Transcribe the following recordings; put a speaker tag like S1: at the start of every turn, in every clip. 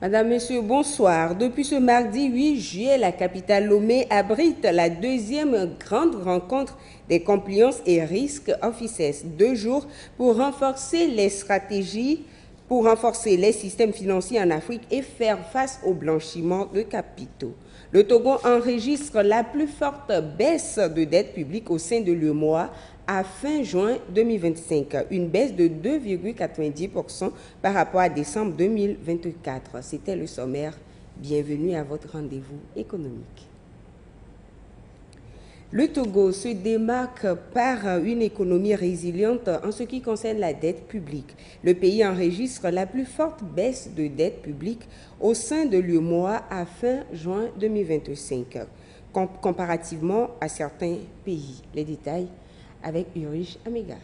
S1: Madame, Monsieur, bonsoir. Depuis ce mardi 8 juillet, la capitale Lomé abrite la deuxième grande rencontre des compliance et risques officers. 2 jours pour renforcer les stratégies, pour renforcer les systèmes financiers en Afrique et faire face au blanchiment de capitaux. Le Togo enregistre la plus forte baisse de dette publique au sein de l'UEMOA à fin juin 2025, une baisse de 2,90% par rapport à décembre 2024. C'était le sommaire. Bienvenue à votre rendez-vous économique. Le Togo se démarque par une économie résiliente en ce qui concerne la dette publique. Le pays enregistre la plus forte baisse de dette publique au sein de l'UEMOA à fin juin 2025, comparativement à certains pays. Les détails avec Ulrich Amega.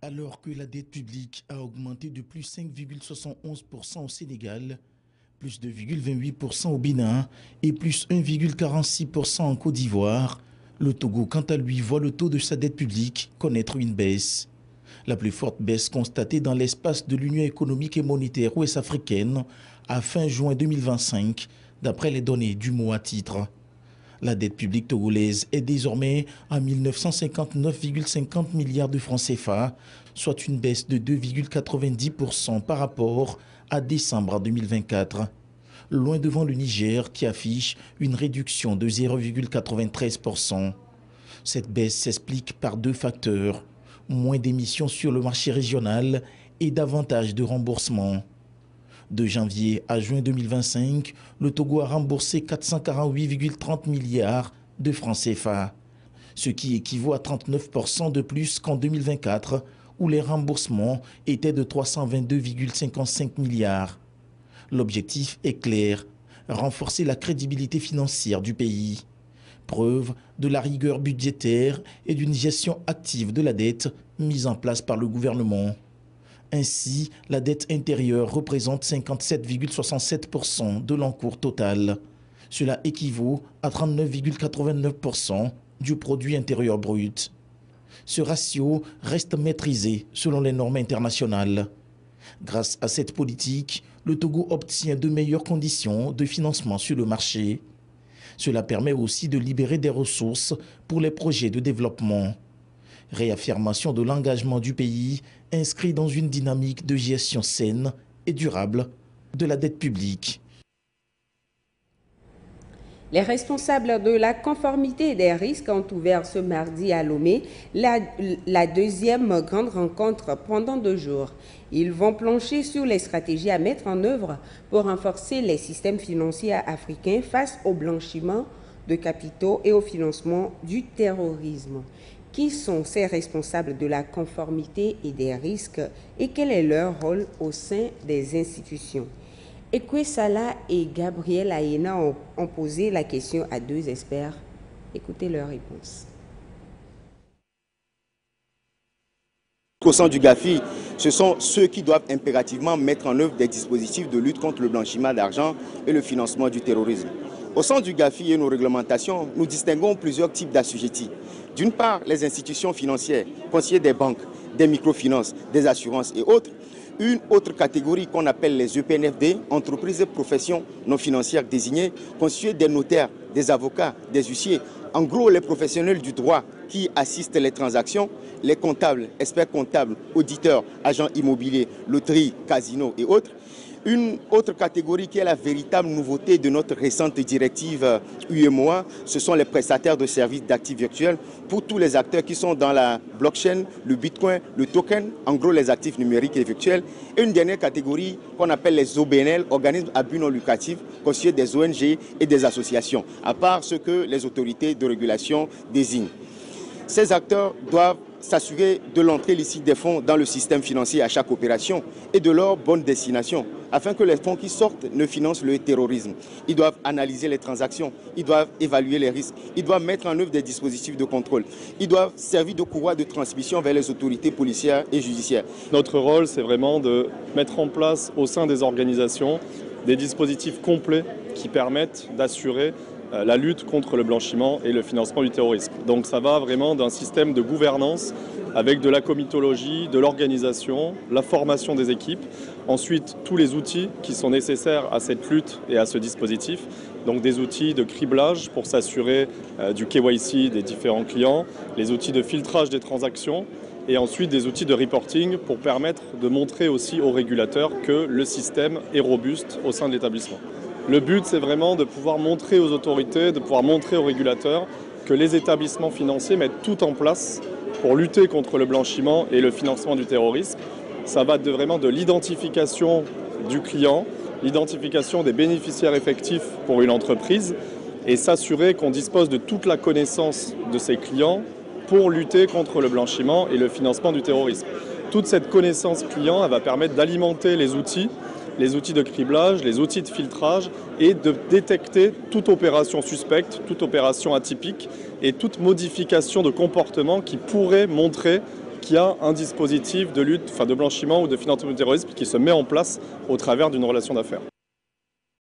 S2: Alors que la dette publique a augmenté de plus 5,71% au Sénégal, plus 2,28% au Bénin et plus 1,46% en Côte d'Ivoire, le Togo, quant à lui, voit le taux de sa dette publique connaître une baisse. La plus forte baisse constatée dans l'espace de l'Union économique et monétaire ouest-africaine à fin juin 2025, d'après les données du MOA titre. La dette publique togolaise est désormais à 1959,50 milliards de francs CFA, soit une baisse de 2,90% par rapport à décembre 2024. Loin devant le Niger qui affiche une réduction de 0,93%. Cette baisse s'explique par 2 facteurs, moins d'émissions sur le marché régional et davantage de remboursements. De janvier à juin 2025, le Togo a remboursé 448,30 milliards de francs CFA, ce qui équivaut à 39% de plus qu'en 2024, où les remboursements étaient de 322,55 milliards. L'objectif est clair, renforcer la crédibilité financière du pays. Preuve de la rigueur budgétaire et d'une gestion active de la dette mise en place par le gouvernement. Ainsi, la dette intérieure représente 57,67% de l'encours total. Cela équivaut à 39,89% du produit intérieur brut. Ce ratio reste maîtrisé selon les normes internationales. Grâce à cette politique, le Togo obtient de meilleures conditions de financement sur le marché. Cela permet aussi de libérer des ressources pour les projets de développement. Réaffirmation de l'engagement du pays inscrit dans une dynamique de gestion saine et durable de la dette publique.
S1: Les responsables de la conformité des risques ont ouvert ce mardi à Lomé la deuxième grande rencontre pendant 2 jours. Ils vont plancher sur les stratégies à mettre en œuvre pour renforcer les systèmes financiers africains face au blanchiment de capitaux et au financement du terrorisme. Qui sont ces responsables de la conformité et des risques et quel est leur rôle au sein des institutions? Ekwe Sala et Gabriel Aena ont posé la question à 2 experts. Écoutez leurs réponses.
S3: Au sein du GAFI, ce sont ceux qui doivent impérativement mettre en œuvre des dispositifs de lutte contre le blanchiment d'argent et le financement du terrorisme. Au sein du GAFI et nos réglementations, nous distinguons plusieurs types d'assujettis. D'une part, les institutions financières, conseillers des banques, des microfinances, des assurances et autres. Une autre catégorie qu'on appelle les EPNFD, entreprises et professions non financières désignées, constituées des notaires, des avocats, des huissiers. En gros, les professionnels du droit qui assistent les transactions, les comptables, experts comptables, auditeurs, agents immobiliers, loteries, casinos et autres. Une autre catégorie qui est la véritable nouveauté de notre récente directive UEMOA, ce sont les prestataires de services d'actifs virtuels pour tous les acteurs qui sont dans la blockchain, le bitcoin, le token, en gros les actifs numériques et virtuels. Et une dernière catégorie qu'on appelle les OBNL, organismes à but non lucratif, constitués des ONG et des associations, à part ce que les autorités de régulation désignent. Ces acteurs doivent s'assurer de l'entrée licite des fonds dans le système financier à chaque opération et de leur bonne destination, afin que les fonds qui sortent ne financent le terrorisme. Ils doivent analyser les transactions, ils doivent évaluer les risques, ils doivent mettre en œuvre des dispositifs de contrôle, ils doivent servir de courroie de transmission vers les autorités policières et judiciaires.
S4: Notre rôle, c'est vraiment de mettre en place au sein des organisations des dispositifs complets qui permettent d'assurer la lutte contre le blanchiment et le financement du terrorisme. Donc ça va vraiment d'un système de gouvernance avec de la comitologie, de l'organisation, la formation des équipes, ensuite tous les outils qui sont nécessaires à cette lutte et à ce dispositif, donc des outils de criblage pour s'assurer du KYC des différents clients, les outils de filtrage des transactions et ensuite des outils de reporting pour permettre de montrer aussi aux régulateurs que le système est robuste au sein de l'établissement. Le but, c'est vraiment de pouvoir montrer aux autorités, de pouvoir montrer aux régulateurs que les établissements financiers mettent tout en place pour lutter contre le blanchiment et le financement du terrorisme. Ça va vraiment de l'identification du client, l'identification des bénéficiaires effectifs pour une entreprise et s'assurer qu'on dispose de toute la connaissance de ses clients pour lutter contre le blanchiment et le financement du terrorisme. Toute cette connaissance client, elle va permettre d'alimenter les outils de criblage, les outils de filtrage et de détecter toute opération suspecte, toute opération atypique et toute modification de comportement qui pourrait montrer qu'il y a un dispositif de lutte, de blanchiment ou de financement du terrorisme qui se met en place au travers d'une relation d'affaires.